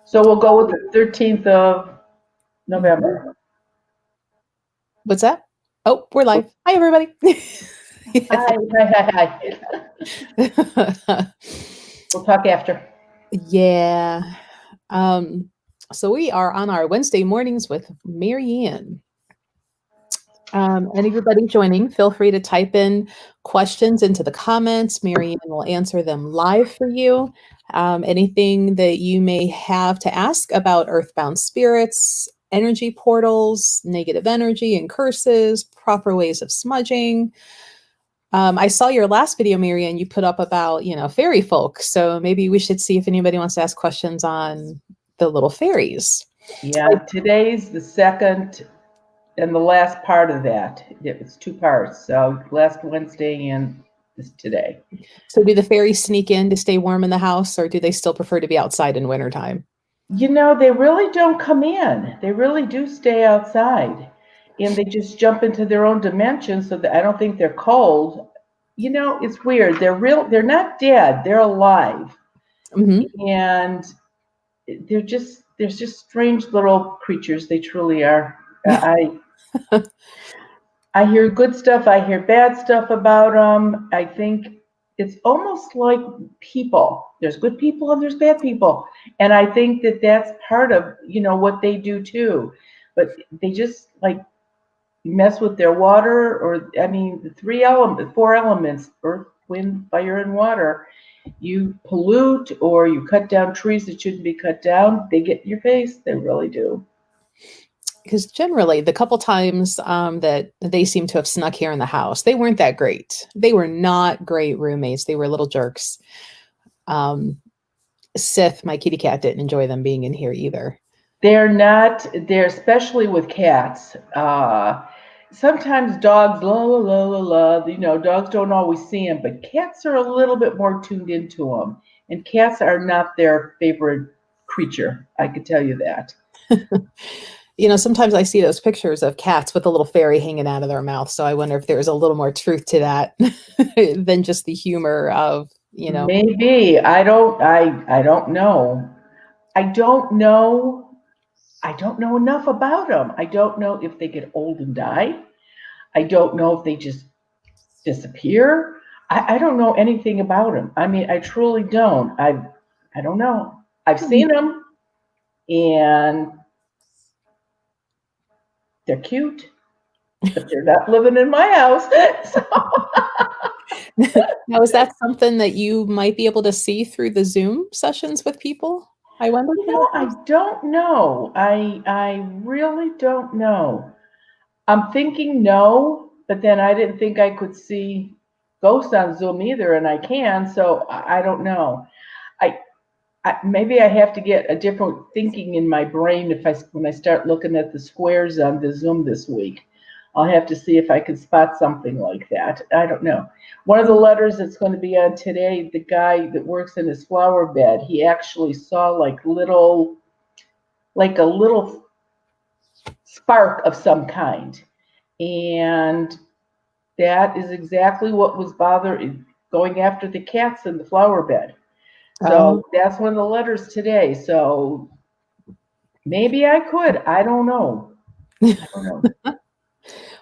So we'll go with the 13th of November. What's that? Oh, we're live. Hi, everybody. Hi. We'll talk after. Yeah. So we are on our Wednesday mornings with Marianne. And everybody joining, feel free to type in questions into the comments. Marianne will answer them live for you. Anything that you may have to ask about earthbound spirits, energy portals, negative energy and curses, proper ways of smudging. I saw your last video, Marianne, you put up about, fairy folk. So maybe we should see if anybody wants to ask questions on the little fairies. Yeah, today's the second and the last part of that. It was 2 parts. So last Wednesday and this today. So do the fairies sneak in to stay warm in the house, or do they still prefer to be outside in wintertime? They really don't come in. They really do stay outside. And they just jump into their own dimension so that I don't think they're cold. It's weird. They're not dead. They're alive. Mm-hmm. And they're just strange little creatures. They truly are. I hear good stuff. I hear bad stuff about them. I think it's almost like people. There's good people and there's bad people, and I think that that's part of what they do too. But they just like mess with their water, or I mean, the 4 elements: earth, wind, fire, and water. You pollute or you cut down trees that shouldn't be cut down, they get in your face. They really do. Because generally, the couple times that they seem to have snuck here in the house, they weren't that great. They were not great roommates. They were little jerks. Sith, my kitty cat, didn't enjoy them being in here either. They're especially with cats. Sometimes dogs, la la la la la, dogs don't always see them, but cats are a little bit more tuned into them. And cats are not their favorite creature. I could tell you that. Sometimes I see those pictures of cats with a little fairy hanging out of their mouth. So I wonder if there's a little more truth to that than just the humor of, Maybe. I don't know. I don't know. I don't know enough about them. I don't know if they get old and die. I don't know if they just disappear. I don't know anything about them. I mean, I truly don't. I don't know. I've seen them, and they're cute, but they're not living in my house. So. Now, is that something that you might be able to see through the Zoom sessions with people? I wonder. I don't know. I really don't know. I'm thinking no, but then I didn't think I could see ghosts on Zoom either, and I can. So I don't know. Maybe I have to get a different thinking in my brain when I start looking at the squares on the Zoom this week. I'll have to see if I can spot something like that. I don't know. One of the letters that's going to be on today, the guy that works in his flower bed, he actually saw like a little spark of some kind. And that is exactly what was going after the cats in the flower bed. So that's one of the letters today. So maybe I could. I don't know.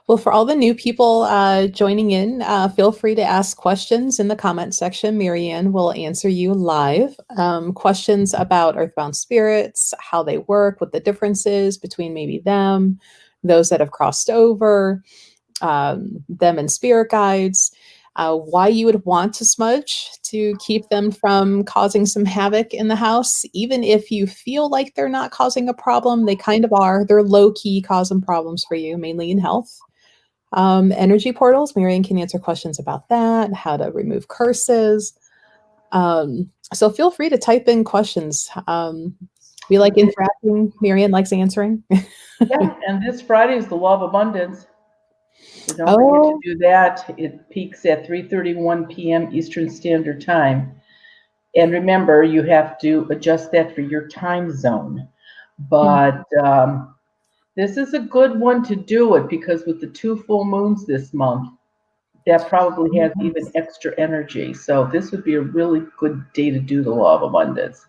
Well, for all the new people joining in, feel free to ask questions in the comment section. Marianne will answer you live. Questions about earthbound spirits, how they work, what the difference is between maybe them, those that have crossed over, them and spirit guides, why you would want to smudge to keep them from causing some havoc in the house. Even if you feel like they're not causing a problem, they kind of are. They're low-key causing problems for you, mainly in health. Energy portals, Marianne can answer questions about that, how to remove curses. So feel free to type in questions. We like interacting. Marianne likes answering. Yeah, and this Friday is the Law of Abundance. So don't forget to do that. It peaks at 3:31 p.m. Eastern Standard Time. And remember, you have to adjust that for your time zone. But this is a good one to do it because with the 2 full moons this month, that probably has even extra energy. So this would be a really good day to do the Law of Abundance.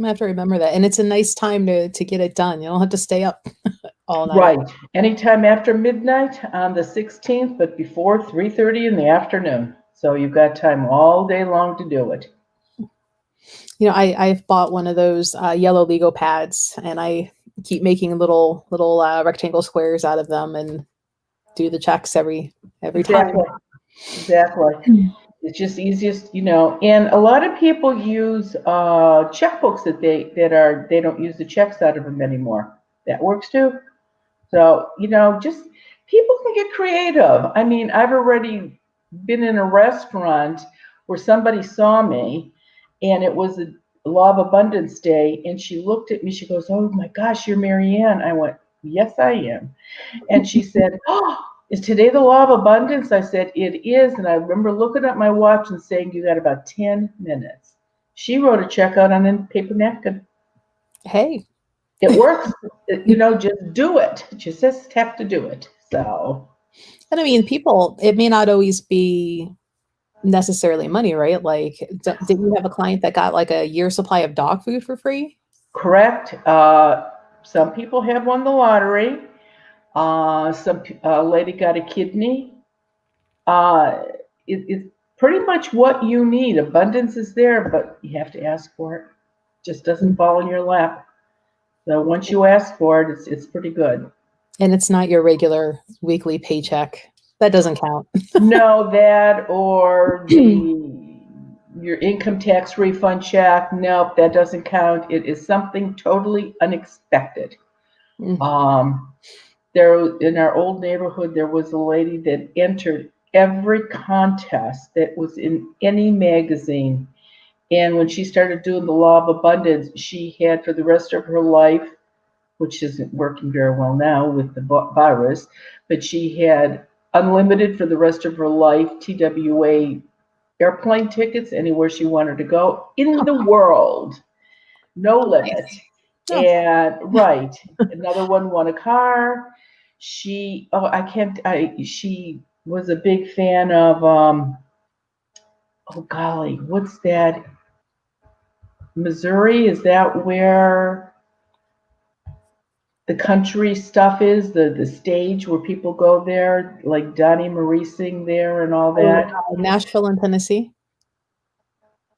I'm gonna have to remember that. And it's a nice time to get it done. You don't have to stay up all night. Right. Anytime after midnight on the 16th, but before 3:30 in the afternoon. So you've got time all day long to do it. I've bought one of those yellow Lego pads, and I keep making little rectangle squares out of them and do the checks every time. Exactly. Exactly. It's just easiest, and a lot of people use checkbooks they don't use the checks out of them anymore. That works too. So, just people can get creative. I mean, I've already been in a restaurant where somebody saw me and it was a Law of Abundance Day. And she looked at me, she goes, "Oh my gosh, you're Marianne." I went, "Yes, I am." And she said, "Oh, is today the Law of Abundance?" I said, "It is." And I remember looking at my watch and saying, "You got about 10 minutes." She wrote a check out on a paper napkin. Hey, It works. Just do it. You just have to do it. So, and I mean, people, it may not always be necessarily money, right? Like, did you have a client that got like a year supply of dog food for free? correct. Some people have won the lottery. Some lady got a kidney. Uh, it's pretty much what you need. Abundance is there, but you have to ask for it. Just doesn't fall in your lap. So once you ask for it, it's pretty good. And it's not your regular weekly paycheck. That doesn't count. No, that or the your income tax refund check. Nope, that doesn't count. It is something totally unexpected. Mm. Um, there in our old neighborhood, there was a lady that entered every contest that was in any magazine. And when she started doing the Law of Abundance, she had for the rest of her life, which isn't working very well now with the virus, but she had unlimited for the rest of her life TWA airplane tickets anywhere she wanted to go in the world, no limit. Nice. Oh, And right, another one won a car. She was a big fan of oh golly, what's that? Missouri, is that where the country stuff is, the stage where people go there, like Donnie Marie sing there and all oh, that? Nashville and Tennessee.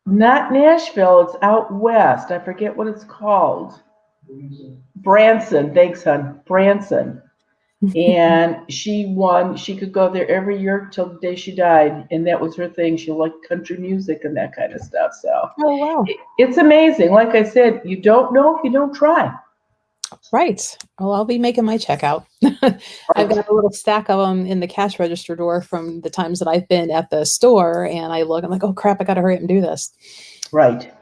Not Nashville, it's out west. I forget what it's called. Branson, thanks, hon. Branson. And she won. She could go there every year till the day she died, and that was her thing. She liked country music and that kind of stuff. So Oh, wow. it's amazing. Like I said, you don't know if you don't try. Right. Well, I'll be making my checkout. I've Right. got a little stack of them in the cash register door from the times that I've been at the store, and I look, I'm like, oh crap, I got to hurry up and do this. Right.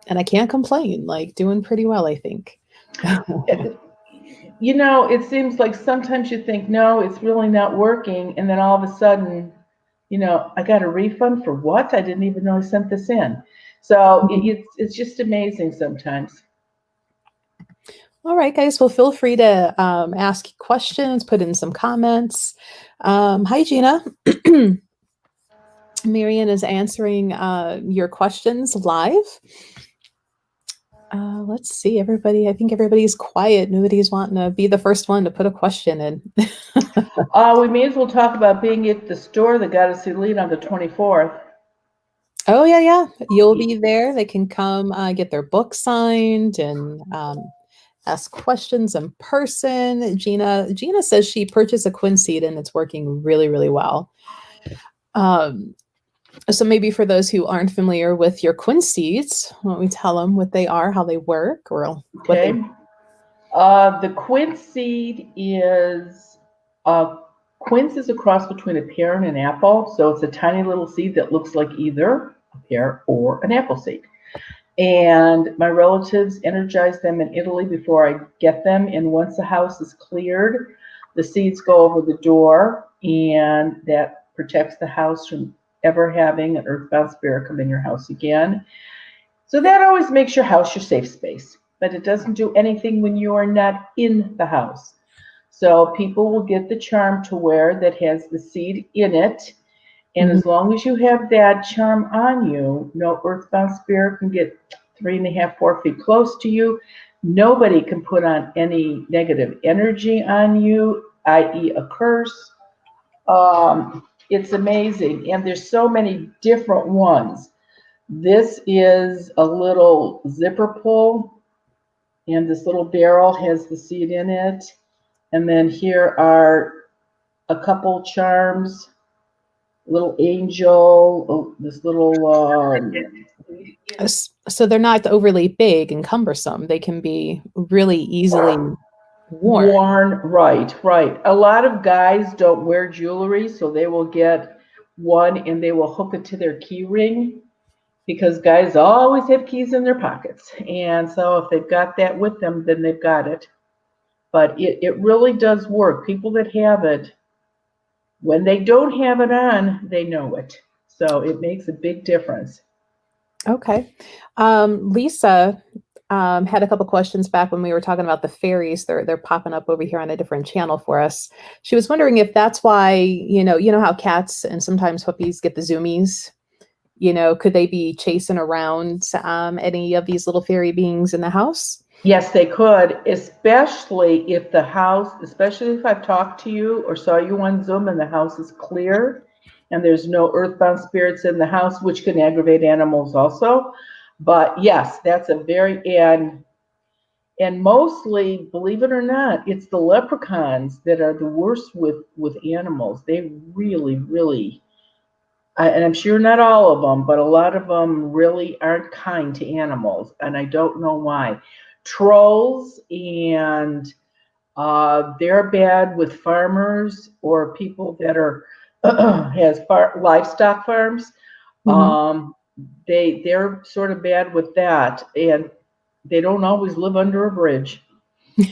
And I can't complain, like doing pretty well, I think. It seems like sometimes you think, no, it's really not working. And then all of a sudden, I got a refund for what? I didn't even know I sent this in. So it's just amazing sometimes. All right, guys. Well, feel free to ask questions, put in some comments. Hi, Gina. Marian is answering your questions live. Let's see, everybody. I think everybody's quiet. Nobody's wanting to be the first one to put a question in. We may as well talk about being at the store that got us elite on the 24th. Oh, yeah, yeah. You'll be there. They can come get their book signed and ask questions in person. Gina says she purchased a quince seed and it's working really, really well. So maybe for those who aren't familiar with your quince seeds, why don't we tell them what they are, how they work, or what they... Okay. The quince seed is quince is a cross between a pear and an apple. So it's a tiny little seed that looks like either a pear or an apple seed. And my relatives energize them in Italy before I get them. And once the house is cleared, the seeds go over the door, and that protects the house from ever having an earthbound spirit come in your house again. So that always makes your house your safe space, but it doesn't do anything when you are not in the house. So people will get the charm to wear that has the seed in it. And Mhm. as long as you have that charm on you, no earthbound spirit can get 3.5, 4 feet close to you. Nobody can put on any negative energy on you, i.e., a curse. It's amazing, and there's so many different ones. This is a little zipper pull, and this little barrel has the seed in it. And then here are a couple charms, little angel, this little So they're not overly big and cumbersome. They can be really easily worn. worn. Right, right. A lot of guys don't wear jewelry, so they will get one and they will hook it to their key ring because guys always have keys in their pockets. And so if they've got that with them, then they've got it. But it really does work. People that have it, when they don't have it on, they know it. So it makes a big difference. Okay. Lisa had a couple questions back when we were talking about the fairies. They're popping up over here on a different channel for us. She was wondering if that's why, you know how cats and sometimes puppies get the zoomies. Could they be chasing around any of these little fairy beings in the house? Yes, they could, especially if the house, especially if I've talked to you or saw you on Zoom and the house is clear and there's no earthbound spirits in the house, which can aggravate animals also. But yes, that's a very, and mostly, believe it or not, it's the leprechauns that are the worst with animals. They really, really, and I'm sure not all of them, but a lot of them really aren't kind to animals, and I don't know why. Trolls and they're bad with farmers or people that are has livestock farms. Mhm. Um, they're sort of bad with that, and they don't always live under a bridge.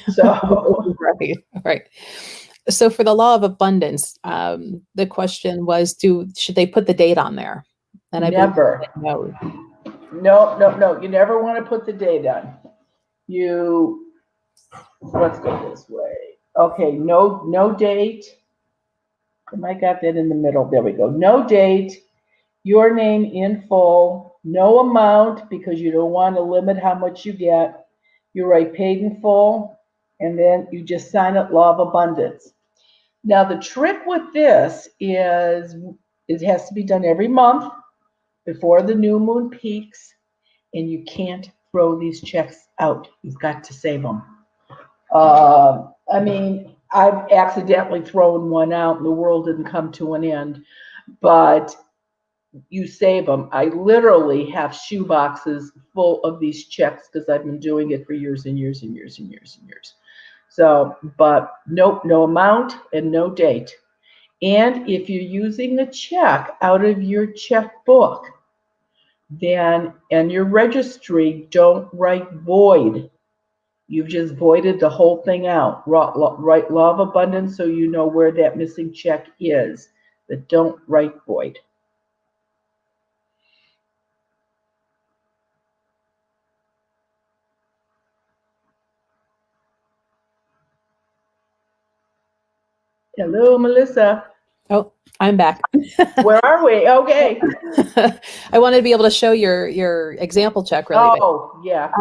So Right, right. So for the law of abundance, the question was, should they put the date on there? And I believe never. no. No, no, no. You never want to put the date on. You let's go this way. Okay, no date. I got that in the middle. There we go. No date, your name in full, no amount because you don't want to limit how much you get. You write paid in full, and then you just sign it law of abundance. Now the trick with this is it has to be done every month before the new moon peaks, and you can't throw these checks out. You've got to save them. I mean, I've accidentally thrown one out and the world didn't come to an end, but you save them. I literally have shoe boxes full of these checks because I've been doing it for years and years and years and years and years. So, but nope, no amount and no date. And if you're using a check out of your checkbook, then and your registry, don't write void. You've just voided the whole thing out. Write law of abundance so you know where that missing check is, but don't write void. Hello, Melissa. Oh, I'm back. Where are we? Okay. I wanted to be able to show your example check really big. Oh, yeah.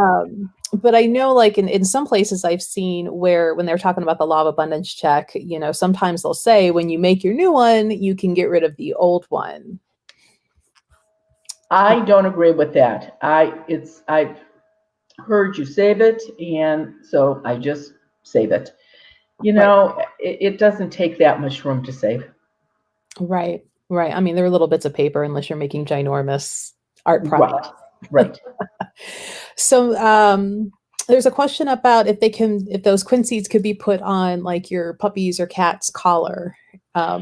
But I know like in some places I've seen where when they're talking about the law of abundance check, sometimes they'll say when you make your new one, you can get rid of the old one. I don't agree with that. I've heard you save it, and so I just save it. Right. It doesn't take that much room to save. Right. Right. I mean, they're little bits of paper unless you're making ginormous art Right, projects. right. So there's a question about if those quinces could be put on like your puppy's or cat's collar.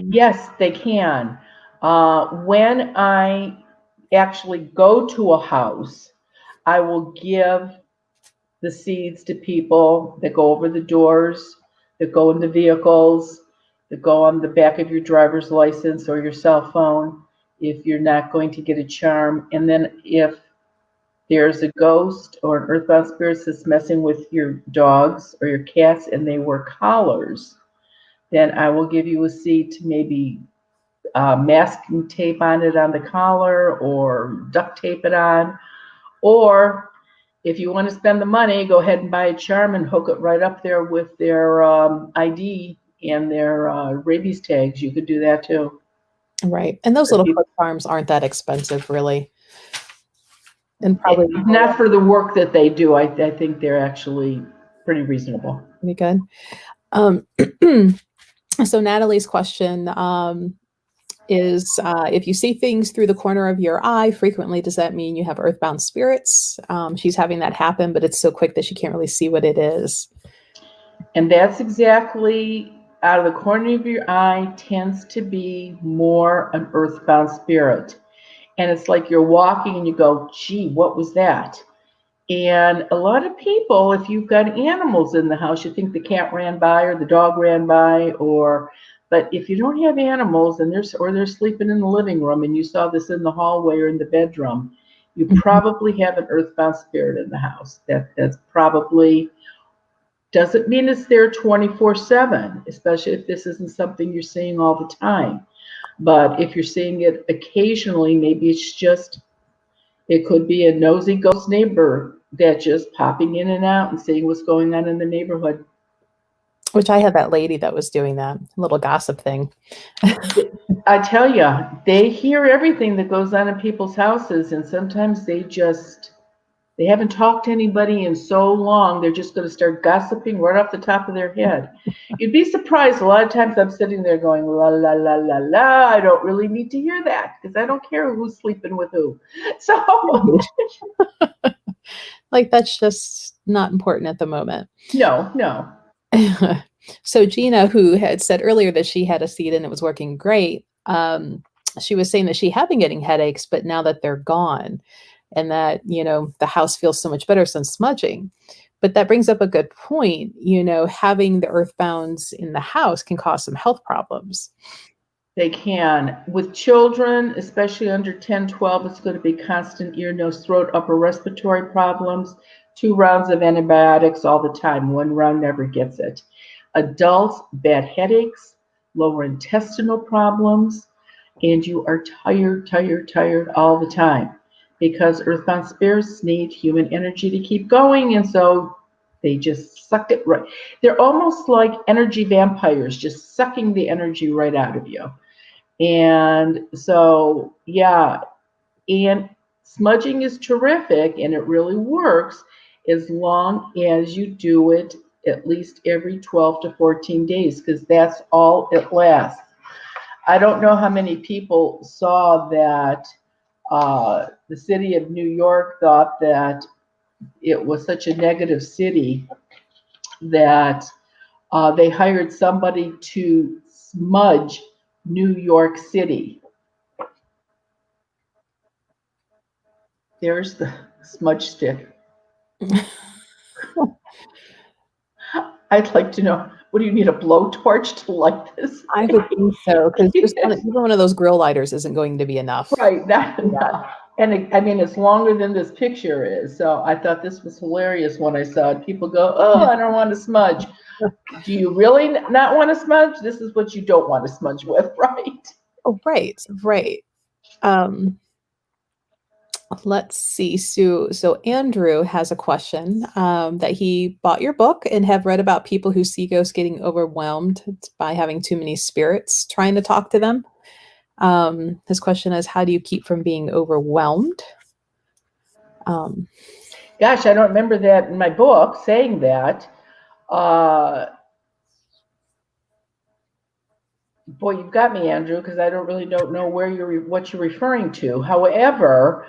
Yes, they can. When I actually go to a house, I will give the seeds to people that go over the doors, that go in the vehicles, that go on the back of your driver's license or your cell phone if you're not going to get a charm. And then if there's a ghost or an earthbound spirit that's messing with your dogs or your cats and they wear collars, then I will give you a seed to maybe masking tape on it on the collar or duct tape it on. Or If you want to spend the money, go ahead and buy a charm and hook it right up there with their ID and their rabies tags. You could do that too. Right. And those For little people. clip farms aren't that expensive, really. And probably Not for the work that they do. I think they're actually pretty reasonable. pretty good. Um, so Natalie's question is if you see things through the corner of your eye frequently, does that mean you have earthbound spirits? She's having that happen, but it's so quick that she can't really see what it is. And that's exactly out of the corner of your eye tends to be more an earthbound spirit. And it's like you're walking and you go, gee, what was that? And a lot of people, if you've got animals in the house, you think the cat ran by or the dog ran by, or but if you don't have animals and they're sleeping in the living room and you saw this in the hallway or in the bedroom, you Mhm. probably have an earthbound spirit in the house. That's probably doesn't mean it's there 24/7, especially if this isn't something you're seeing all the time. But if you're seeing it occasionally, maybe it's just it could be a nosy ghost neighbor that just popping in and out and seeing what's going on in the neighborhood. Which I had that lady that was doing that little gossip thing. I tell you, they hear everything that goes on in people's houses, and sometimes they haven't talked to anybody in so long, they're just going to start gossiping right off the top of their head. You'd be surprised. A lot of times I'm sitting there going, la, la, la, la, la. I don't really need to hear that because I don't care who's sleeping with who. So, Like that's just not important at the moment. no, no. So Gina, who had said earlier that she had a seed and it was working great, she was saying that she had been getting headaches, but now that they're gone, and that the house feels so much better since smudging. But that brings up a good point. Having the earthbounds in the house can cause some health problems. They can. With children, especially under 10, 12, it's going to be constant ear, nose, throat, upper respiratory problems, 2 rounds of antibiotics all the time. 1 round never gets it. Adults, bad headaches, lower intestinal problems, and you are tired, tired, tired all the time because earthbound spirits need human energy to keep going. And so they just suck it right. They're almost like energy vampires, just sucking the energy right out of you. And so, yeah, and smudging is terrific and it really works as long as you do it at least every 12 to 14 days because that's all it lasts. I don't know how many people saw that the city of New York thought that it was such a negative city that they hired somebody to smudge New York City. There's the smudge stick. I'd like to know, what do you need, a blowtorch to light this I would thing? think so, because just Yes. even one of those grill lighters isn't going to be enough. Right, not enough. And I mean, it's longer than this picture is. So I thought this was hilarious when I saw it. People go, oh, I don't want to smudge. Do you really not want to smudge? This is what you don't want to smudge with, right? Oh, right, right. Um, let's see. So Andrew has a question that he bought your book and have read about people who see ghosts getting overwhelmed by having too many spirits trying to talk to them. His question is, how do you keep from being overwhelmed? Um, Gosh, I don't remember that in my book saying that. Uh, Boy, you've got me, Andrew, because I don't know what you're referring to. However,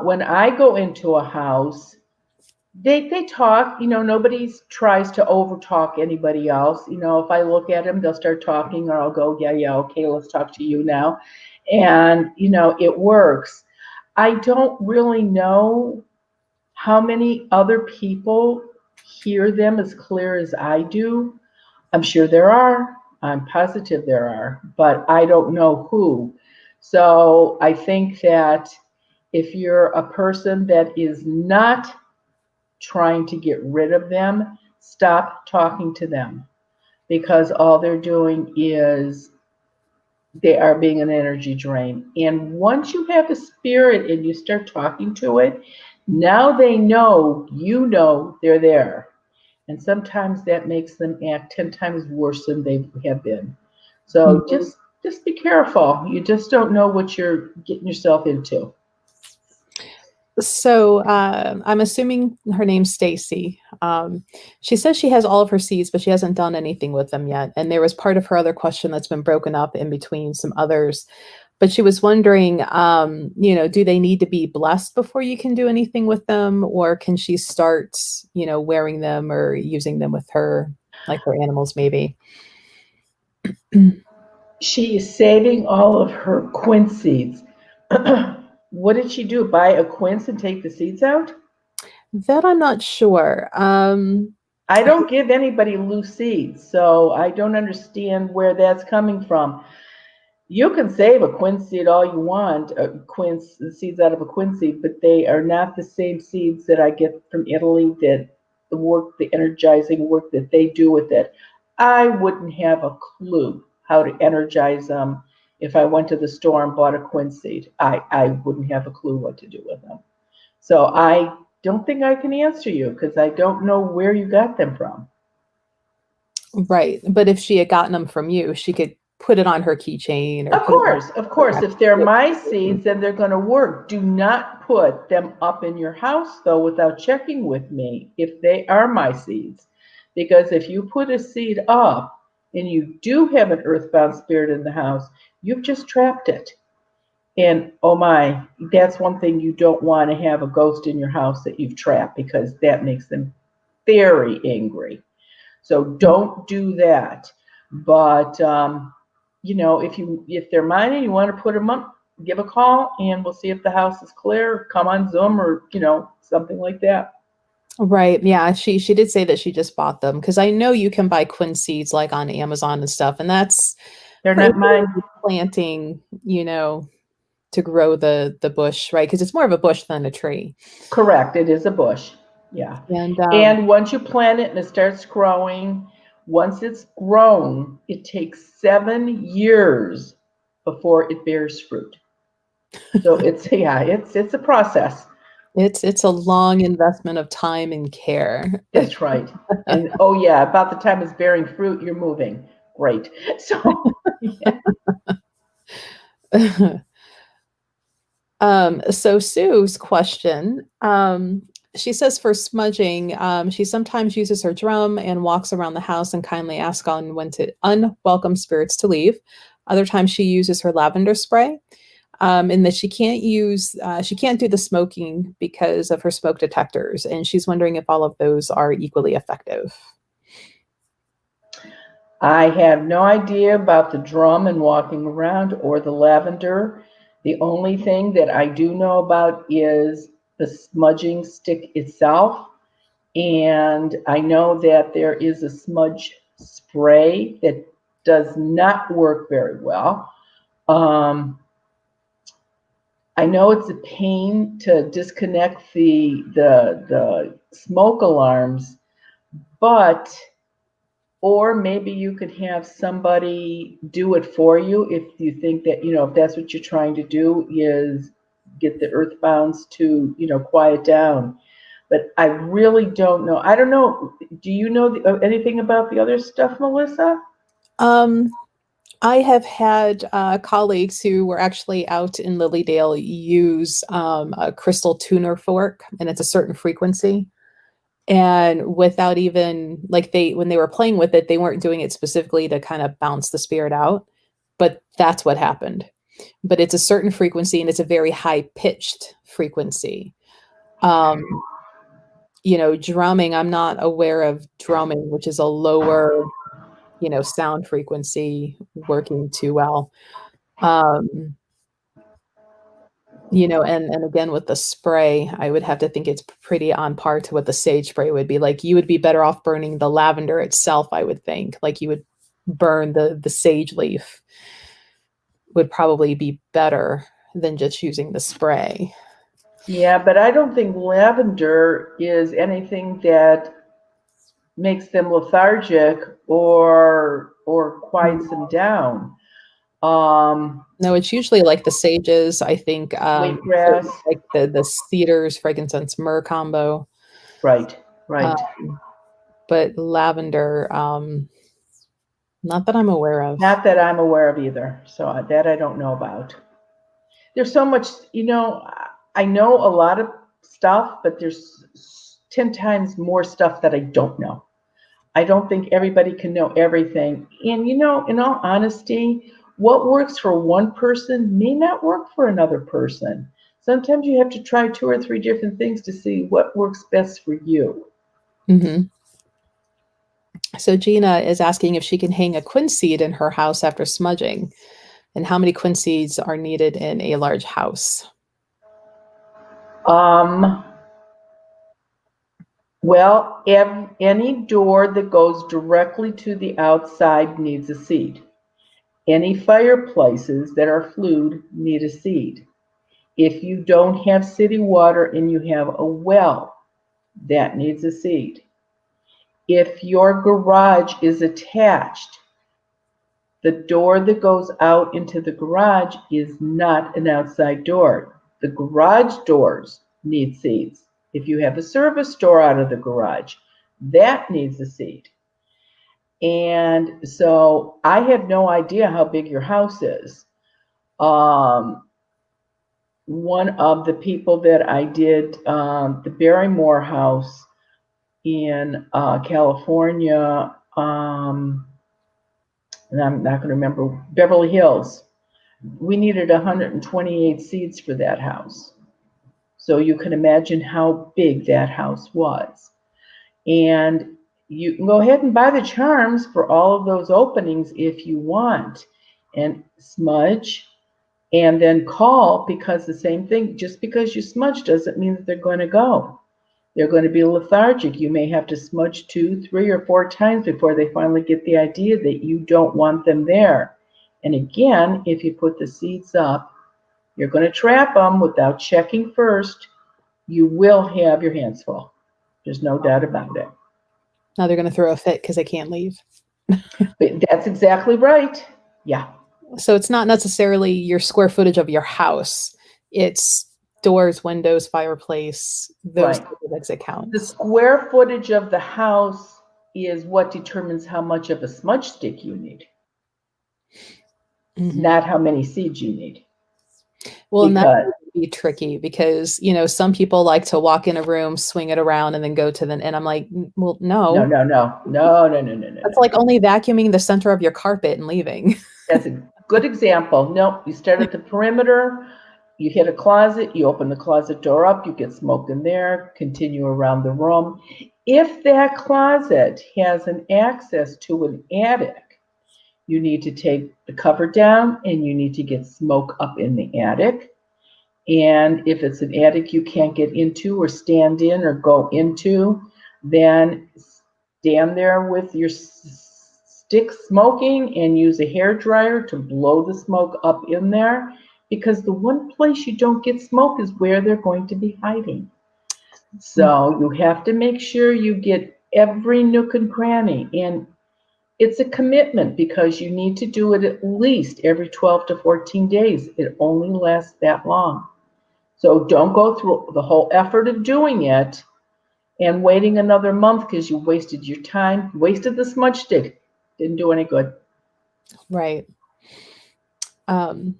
when I go into a house, they talk. Nobody tries to over talk anybody else. If I look at them, they'll start talking, or I'll go, yeah, yeah, okay, let's talk to you now, and it works. I don't really know how many other people hear them as clear as I do. I'm sure there are. I'm positive there are, but I don't know who. So I think that if you're a person that is not trying to get rid of them, stop talking to them because all they're doing is they are being an energy drain. And once you have a spirit and you start talking to it, Now they know you know they're there. And sometimes that makes them act 10 times worse than they have been. So just be careful. You just don't know what you're getting yourself into. So I'm assuming her name's Stacy. She says she has all of her seeds, but she hasn't done anything with them yet. And there was part of her other question that's been broken up in between some others. But she was wondering, do they need to be blessed before you can do anything with them, or can she start, wearing them or using them with her, like her animals, maybe? She is saving all of her quince seeds. What did she do? Buy a quince and take the seeds out? That I'm not sure. I don't give anybody loose seeds, so I don't understand where that's coming from. You can save a quince seed all you want, quince the seeds out of a quince seed, but they are not the same seeds that I get from Italy. That the work, the energizing work that they do with it, I wouldn't have a clue how to energize them if I went to the store and bought a quince seed. I wouldn't have a clue what to do with them. So I don't think I can answer you because I don't know where you got them from. Right. But if she had gotten them from you, she could put it on her keychain or put it on Of her course, if they're necklace. my seeds, then they're going to work. Do not put them up in your house, though, without checking with me if they are my seeds. Because if you put a seed up and you do have an earthbound spirit in the house, you've just trapped it. And oh my, that's one thing you don't want to have a ghost in your house that you've trapped because that makes them very angry. So don't do that. But if they're mine and you want to put them up, give a call and we'll see if the house is clear. Come on Zoom or something like that. Right. Yeah. She did say that she just bought them because I know you can buy quince seeds like on Amazon and stuff, and that's They're not basically mine. planting, to grow the bush, right? Because it's more of a bush than a tree. Correct. It is a bush. Yeah. And And once you plant it and it starts growing, once it's grown, it takes 7 years before it bears fruit. So it's a process. it's a long investment of time and care. That's right. And oh yeah, about the time it's bearing fruit, you're moving. Great. So yeah. So Sue's question, she says for smudging, she sometimes uses her drum and walks around the house and kindly asks on when to unwelcome spirits to leave. Other times she uses her lavender spray, and that she can't do the smoking because of her smoke detectors, and she's wondering if all of those are equally effective. I have no idea about the drum and walking around or the lavender. The only thing that I do know about is the smudging stick itself. And I know that there is a smudge spray that does not work very well. Um, I know it's a pain to disconnect the smoke alarms, but or maybe you could have somebody do it for you if you think that if that's what you're trying to do is get the earthbounds to quiet down. But I really don't know. I don't know. Do you know anything about the other stuff, Melissa? Um, I have had colleagues who were actually out in Lilydale use a crystal tuner fork, and it's a certain frequency. And without even like when they were playing with it, they weren't doing it specifically to kind of bounce the spirit out, but that's what happened. But it's a certain frequency and it's a very high pitched frequency. Um, drumming, I'm not aware of drumming, which is a lower, sound frequency working too well. Um, and again with the spray, I would have to think it's pretty on par to what the sage spray would be. Like you would be better off burning the lavender itself, I would think. Like you would burn the sage leaf would probably be better than just using the spray. Yeah, but I don't think lavender is anything that makes them lethargic or quiets them down. No, it's usually like the sages, I think, Wheatgrass. like the cedars, frankincense, myrrh combo. Right, right. Um, but lavender, not that I'm aware of. Not that I'm aware of either. So that I don't know about. There's so much, I know a lot of stuff, but there's 10 times more stuff that I don't know. I don't think everybody can know everything. And, in all honesty, what works for one person may not work for another person. Sometimes you have to try two or three different things to see what works best for you. Hmm. So Gina is asking if she can hang a quince seed in her house after smudging, and how many quince seeds are needed in a large house. Um, well, any door that goes directly to the outside needs a seed. Any fireplaces that are flued need a seed. If you don't have city water and you have a well, that needs a seed. If your garage is attached, the door that goes out into the garage is not an outside door. The garage doors need seeds. If you have a service door out of the garage, that needs a seed. And so I have no idea how big your house is. Um, One of the people that I did the Barrymore house in California, and I'm not going to remember, Beverly Hills. We needed 128 seeds for that house. So you can imagine how big that house was. And you can go ahead and buy the charms for all of those openings if you want, and smudge, and then call, because the same thing, just because you smudge doesn't mean that they're going to go. They're going to be lethargic. You may have to smudge 2, 3, or 4 times before they finally get the idea that you don't want them there. And again, if you put the seeds up, you're going to trap them without checking first. You will have your hands full. There's no doubt about it. Now they're going to throw a fit because they can't leave. But that's exactly right. Yeah. So it's not necessarily your square footage of your house. It's doors, windows, fireplace, those Right. type of things that The counts. square footage of the house is what determines how much of a smudge stick you need, Mhm. not how many seeds you need. Well, and that Because would be tricky because, some people like to walk in a room, swing it around, and then go to the, and I'm like, well, no, no, no, no, no, no, no, no, no, that's no, like no. only vacuuming the center of your carpet and leaving. That's a good example. No, you start at the perimeter, you hit a closet, you open the closet door up, you get smoke in there, continue around the room. If that closet has an access to an attic, you need to take the cover down and you need to get smoke up in the attic. And if it's an attic you can't get into or stand in or go into, then stand there with your stick smoking and use a hair dryer to blow the smoke up in there, because the one place you don't get smoke is where they're going to be hiding. So you have to make sure you get every nook and cranny. And it's a commitment because you need to do it at least every 12 to 14 days. It only lasts that long. So don't go through the whole effort of doing it and waiting another month because you wasted your time, wasted the smudge stick. Didn't do any good. Right. Um,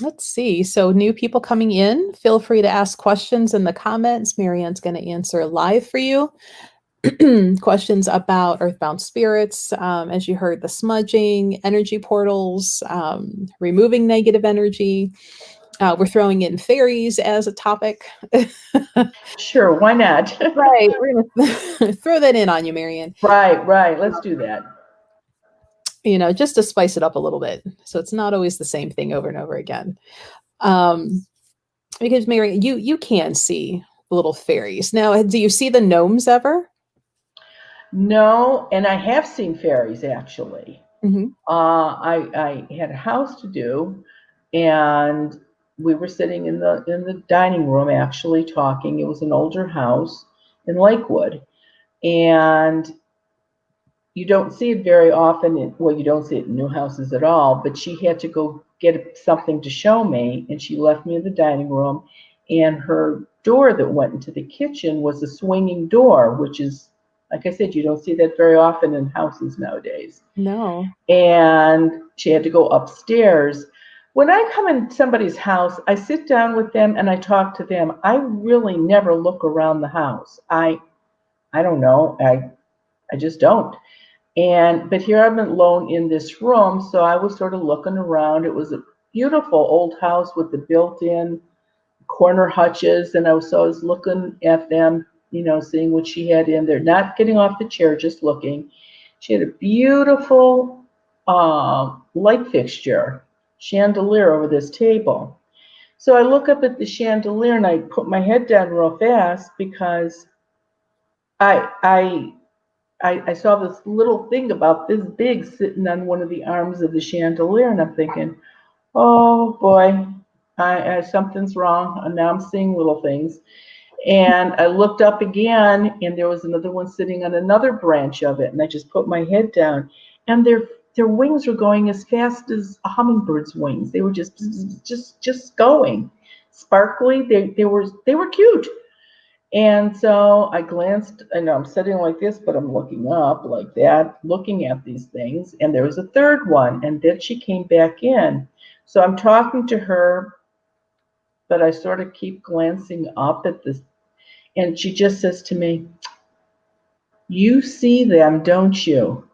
let's see. So, new people coming in, feel free to ask questions in the comments. Marianne's going to answer live for you. Questions about earthbound spirits, as you heard, the smudging, energy portals, removing negative energy. We're throwing in fairies as a topic. Sure, why not? Right. We're going to throw that in on you, Marianne, Right, right. Let's do that. just to spice it up a little bit. So it's not always the same thing over and over again. Um, because Marianne, you can see little fairies. Now, do you see the gnomes ever? No, and I have seen fairies actually. Mm-hmm. I had a house to do, and we were sitting in the dining room actually talking. It was an older house in Lakewood, and you don't see it very often. Well, you don't see it in new houses at all. But she had to go get something to show me, and she left me in the dining room. And her door that went into the kitchen was a swinging door, which is, like I said, you don't see that very often in houses nowadays. No. And she had to go upstairs. When I come in somebody's house, I sit down with them and I talk to them. I really never look around the house. I don't know. I just don't. And but here I'm alone in this room, so I was sort of looking around. It was a beautiful old house with the built-in corner hutches, and so I was looking at them, seeing what she had in there, not getting off the chair, just looking. She had a beautiful light fixture, chandelier over this table. So I look up at the chandelier and I put my head down real fast because I I I saw this little thing about this big sitting on one of the arms of the chandelier, and I'm thinking, oh boy, something's wrong. And now I'm seeing little things. And I looked up again, and there was another one sitting on another branch of it. And I just put my head down, and their wings were going as fast as a hummingbird's wings. They were just going, sparkly. They were cute. And so I glanced, and I'm sitting like this, but I'm looking up like that, looking at these things. And there was a third one, and then she came back in. So I'm talking to her, but I sort of keep glancing up at this. And she just says to me, "You see them, don't you?"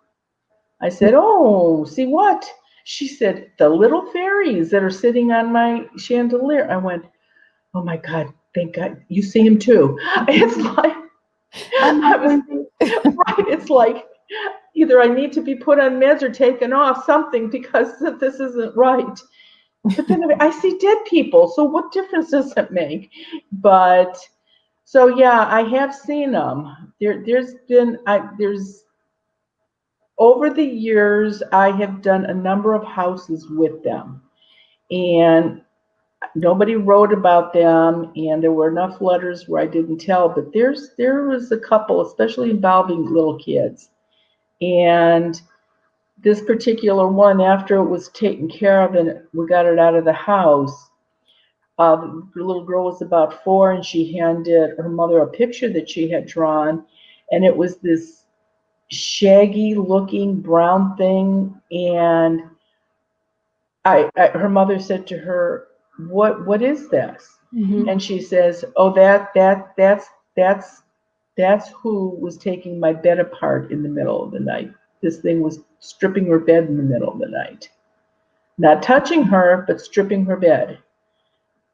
I said, "Oh, see what?" She said, "The little fairies that are sitting on my chandelier." I went, "Oh my God, thank God, you see them too." It's like, I'm I not was worthy. right. It's like either I need to be put on meds or taken off something because this isn't right. But then I see dead people, so what difference does it make? But so yeah, I have seen them. There's over the years I have done a number of houses with them, and nobody wrote about them, and there were enough letters where I didn't tell. But there was a couple, especially involving little kids, and this particular one, after it was taken care of and we got it out of the house, the little girl was about 4, and she handed her mother a picture that she had drawn, and it was this shaggy looking brown thing. And her mother said to her, what is this? Mhm. And she says, oh, that's who was taking my bed apart in the middle of the night. This thing was stripping her bed in the middle of the night, not touching her, but stripping her bed.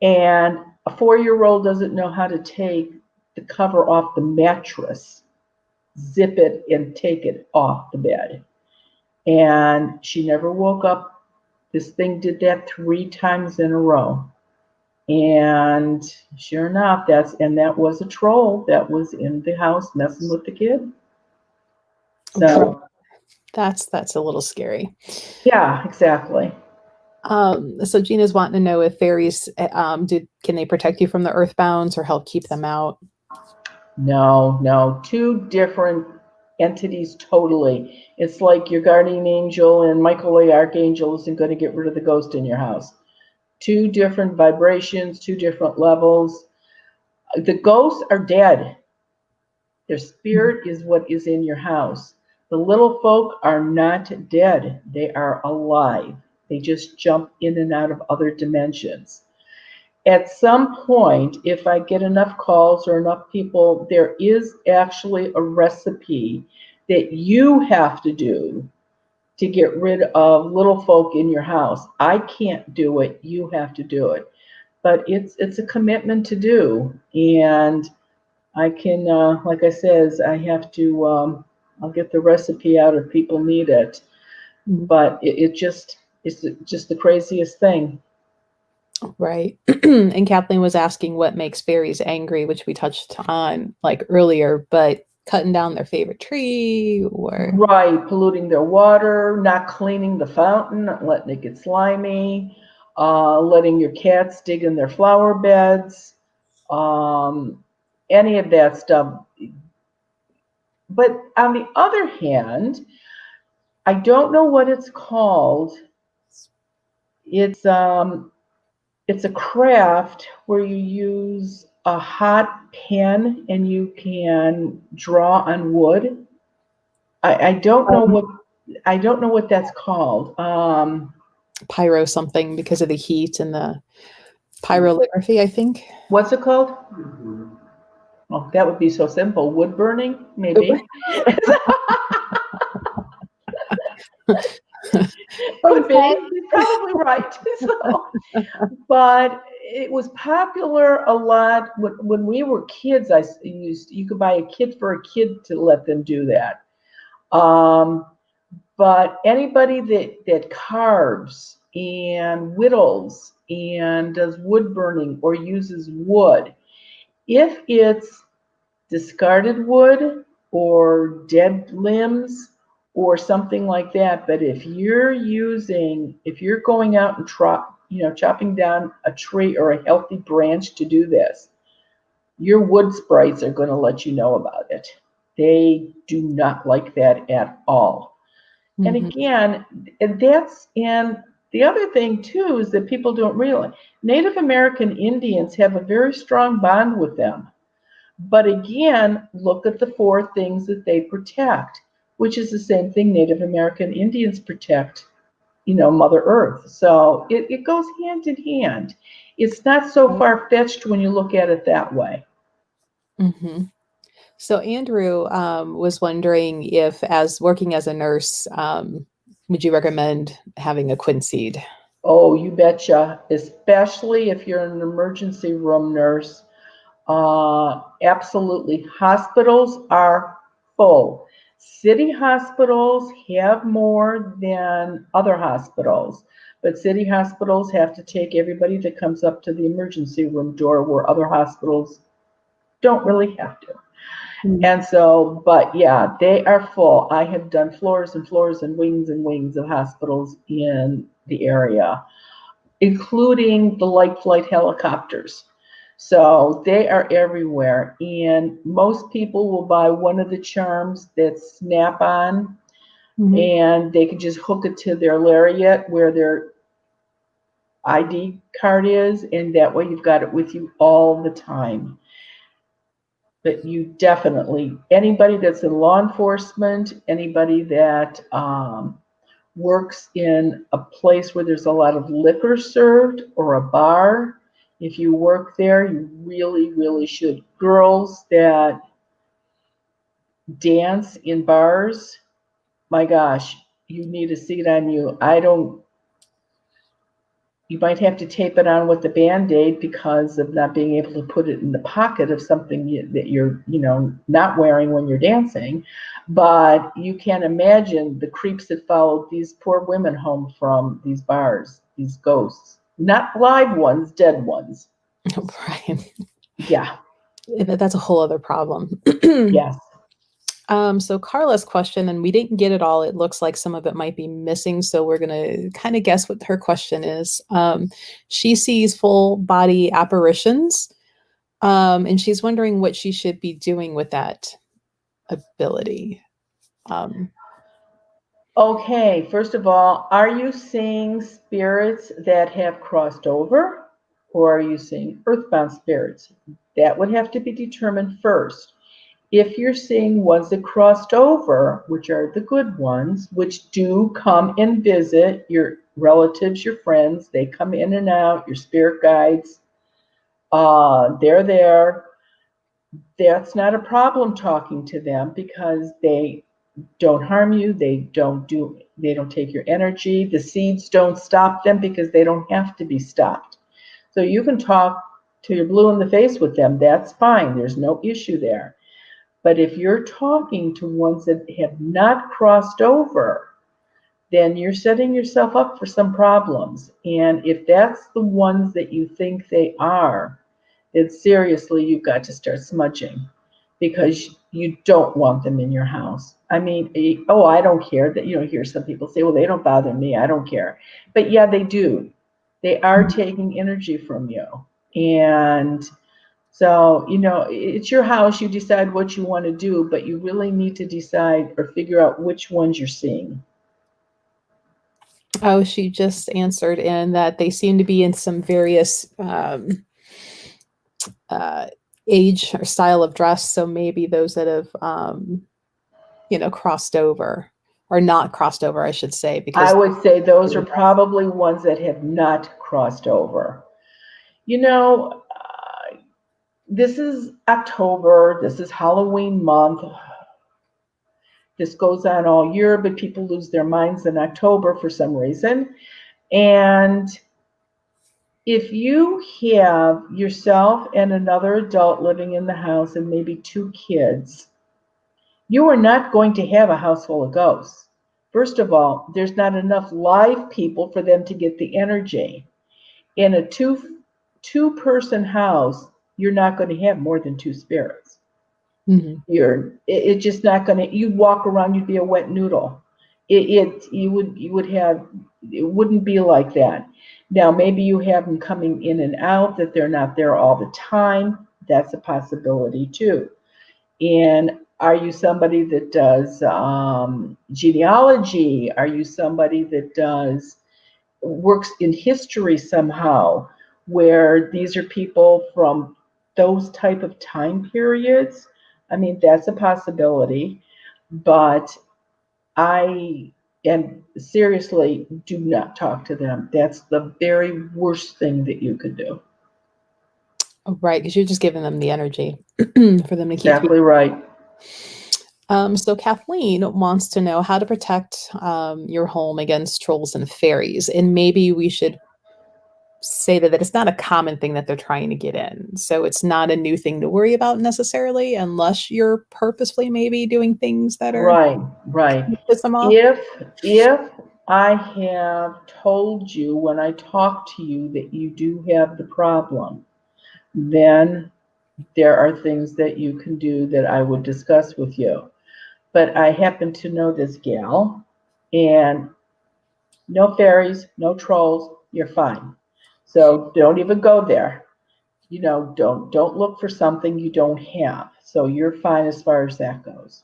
And a 4-year-old doesn't know how to take the cover off the mattress, zip it, and take it off the bed. And she never woke up. This thing did that 3 times in a row. And sure enough, that was a troll that was in the house messing with the kid. Right. So That's a little scary. yeah, exactly. So Gina's wanting to know if fairies can they protect you from the earthbounds or help keep them out? No, no, 2 different entities totally. It's like your guardian angel and Michael the Archangel isn't going to get rid of the ghost in your house. 2 different vibrations, 2 different levels. The ghosts are dead. Their spirit is what is in your house. The little folk are not dead. They are alive. They just jump in and out of other dimensions. At some point, if I get enough calls or enough people, there is actually a recipe that you have to do to get rid of little folk in your house. I can't do it. You have to do it. But it's a commitment to do. And I can, like I says, I have to, I'll get the recipe out if people need it. But it's just the craziest thing. Right. And Kathleen was asking what makes fairies angry, which we touched on like earlier, but cutting down their favorite tree or Right, polluting their water, not cleaning the fountain, not letting it get slimy, letting your cats dig in their flower beds, um, any of that stuff. but on the other hand, I don't know what it's called. It's it's a craft where you use a hot pen and you can draw on wood. I don't know what that's called. Pyro something because of the heat and the pyrolithraphy, I think. What's it called? Oh, that would be so simple. Wood burning, maybe. Could be. You're probably right. So, but it was popular a lot when we were kids. I used you could buy a kit for a kid to let them do that. Um, but anybody that carves and whittles and does wood burning or uses wood, if it's discarded wood or dead limbs or something like that. But if you're going out and chopping down a tree or a healthy branch to do this, your wood sprites are going to let you know about it. They do not like that at all. And Mm-hmm. again, and the other thing too is that people don't realize Native American Indians have a very strong bond with them. But again, look at the four things that they protect, which is the same thing Native American Indians protect, Mother Earth. So it goes hand in hand. It's not so far fetched when you look at it that way. Mm-hmm. So Andrew was wondering if, as working as a nurse, would you recommend having a quince seed? Oh, you betcha, especially if you're an emergency room nurse. Absolutely. Hospitals are full. City hospitals have more than other hospitals, but city hospitals have to take everybody that comes up to the emergency room door where other hospitals don't really have to. Mm. And so, but yeah, they are full. I have done floors and floors and wings of hospitals in the area, including the light flight helicopters. So they are everywhere. And most people will buy one of the charms that's snap on, Mm-hmm. and they can just hook it to their lariat where their ID card is. And that way you've got it with you all the time. But you definitely, anybody that's in law enforcement, anybody that works in a place where there's a lot of liquor served or a bar, if you work there, you really, really should. Girls that dance in bars, my gosh, you need a seat on you. You might have to tape it on with the Band-Aid because of not being able to put it in the pocket of something that you're, not wearing when you're dancing. But you can imagine the creeps that followed these poor women home from these bars, these ghosts. Not live ones, dead ones. Right. Yeah, That's a whole other problem. yes. So Carla's question, and we didn't get it all. It looks like some of it might be missing. So we're going to kind of guess what her question is. She sees full body apparitions, and she's wondering what she should be doing with that ability. Okay, first of all, are you seeing spirits that have crossed over, or are you seeing earthbound spirits? That would have to be determined first. If you're seeing ones that crossed over, which are the good ones, which do come and visit your relatives, your friends, they come in and out, your spirit guides, they're there. That's not a problem talking to them because they don't harm you, they don't take your energy. The seeds don't stop them because they don't have to be stopped. So you can talk to your blue in the face with them, that's fine, there's no issue there. But if you're talking to ones that have not crossed over, then you're setting yourself up for some problems. And if that's the ones that you think they are, then seriously, you've got to start smudging because you don't want them in your house. I mean, oh, I don't care that, hear some people say, well, they don't bother me, I don't care. But yeah, they do. They are taking energy from you. And So, it's your house. You decide what you want to do, but you really need to decide or figure out which ones you're seeing. Oh, she just answered in that they seem to be in some various uh, age or style of dress. So maybe those that have, crossed over or not crossed over, I should say, I because would say those are probably ones that have not crossed over. You know, this is October, this is Halloween month. This goes on all year, but people lose their minds in October for some reason. And if you have yourself and another adult living in the house and maybe two kids, you are not going to have a house full of ghosts. First of all, there's not enough live people for them to get the energy. In a two person house, you're not going to have more than two spirits. Mhm. It's just not going to. You walk around, you'd be a wet noodle. You would have, it wouldn't be like that. Now maybe you have them coming in and out, that they're not there all the time. That's a possibility too. And are you somebody that does genealogy? Are you somebody that does works in history somehow, where these are people from those type of time periods? I mean, that's a possibility, but I am seriously, do not talk to them. That's the very worst thing that you could do. Right, because you're just giving them the energy for them to keep. Exactly right. So Kathleen wants to know how to protect your home against trolls and fairies, and maybe we should say that it's not a common thing that they're trying to get in. So it's not a new thing to worry about necessarily, unless you're purposefully maybe doing things that are Right, right. piss them off. If I have told you when I talk to you that you do have the problem, then there are things that you can do that I would discuss with you. But I happen to know this gal, and no fairies, no trolls, you're fine. So don't even go there. Don't look for something you don't have. So you're fine as far as that goes.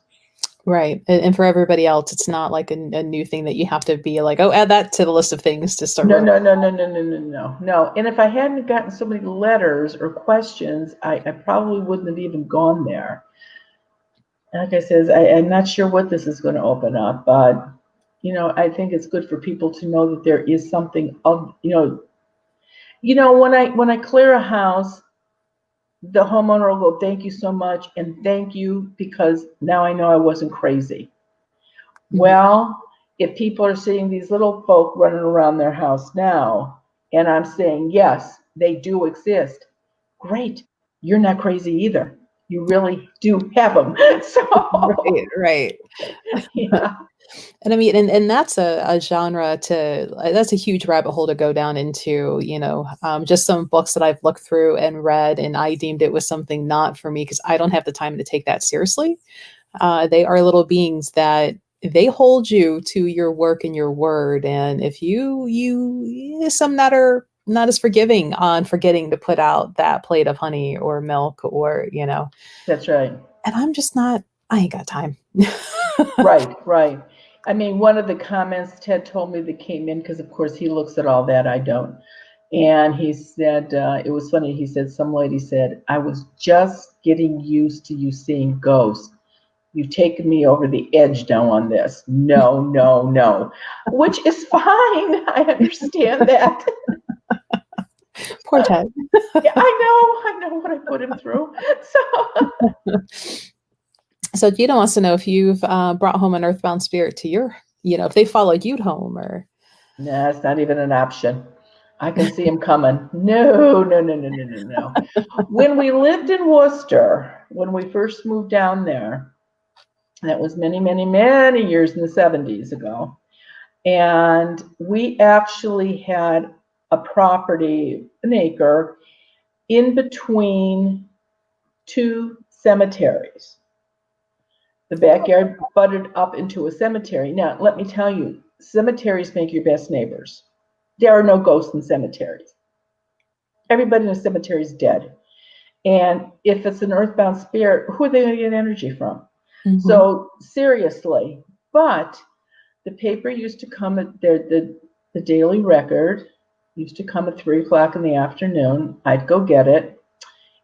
Right. And for everybody else, it's not like a new thing that you have to be like, oh, add that to the list of things to start No, working. no, no, no, no, no, no, no, no. And if I hadn't gotten so many letters or questions, I probably wouldn't have even gone there. Like I says, I'm not sure what this is going to open up, but I think it's good for people to know that there is something of, when I clear a house, the homeowner will go, "Thank you so much," and thank you because now I know I wasn't crazy. Mhm. Well, if people are seeing these little folk running around their house now, and I'm saying, yes, they do exist, great. You're not crazy either. You really do have them. Right, So, right. yeah, And I mean, and that's a genre that's a huge rabbit hole to go down into, just some books that I've looked through and read, and I deemed it was something not for me because I don't have the time to take that seriously. They are little beings that they hold you to your work and your word. And if some that are not as forgiving on forgetting to put out that plate of honey or milk or. that's right. And I'm just not, I ain't got time. Right, right. I mean, one of the comments Ted told me that came in, because of course he looks at all that, I don't. And he said, it was funny. He said, some lady said, "I was just getting used to you seeing ghosts. You've taken me over the edge now on this. No, no, no," which is fine. I understand that. Poor Ted. Yeah, I know what I put him through. So, So Gina wants to know if you've brought home an earthbound spirit to if they followed you home or. nah, it's not even an option. I can see him coming. No, no, no, no, no, no, no. When we lived in Worcester, when we first moved down there, that was many, many, many years in the 70s ago. And we actually had a property, an acre, in between two cemeteries. The backyard butted up into a cemetery. Now, let me tell you, cemeteries make your best neighbors. There are no ghosts in cemeteries. Everybody in a cemetery is dead. And if it's an earthbound spirit, who are they going to get energy from? Mhm. So seriously, but the paper used to come at the Daily Record used to come at 3 o'clock in the afternoon. I'd go get it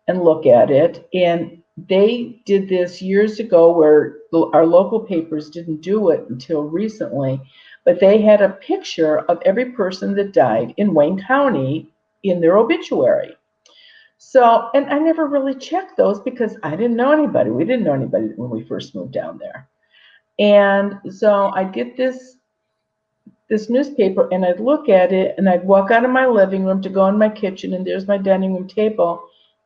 and look at it. And they did this years ago where our local papers didn't do it until recently, but they had a picture of every person that died in Wayne County in their obituary. So, and I never really checked those because I didn't know anybody. We didn't know anybody when we first moved down there. And so I'd get this newspaper and I'd look at it and I'd walk out of my living room to go in my kitchen and there's my dining room table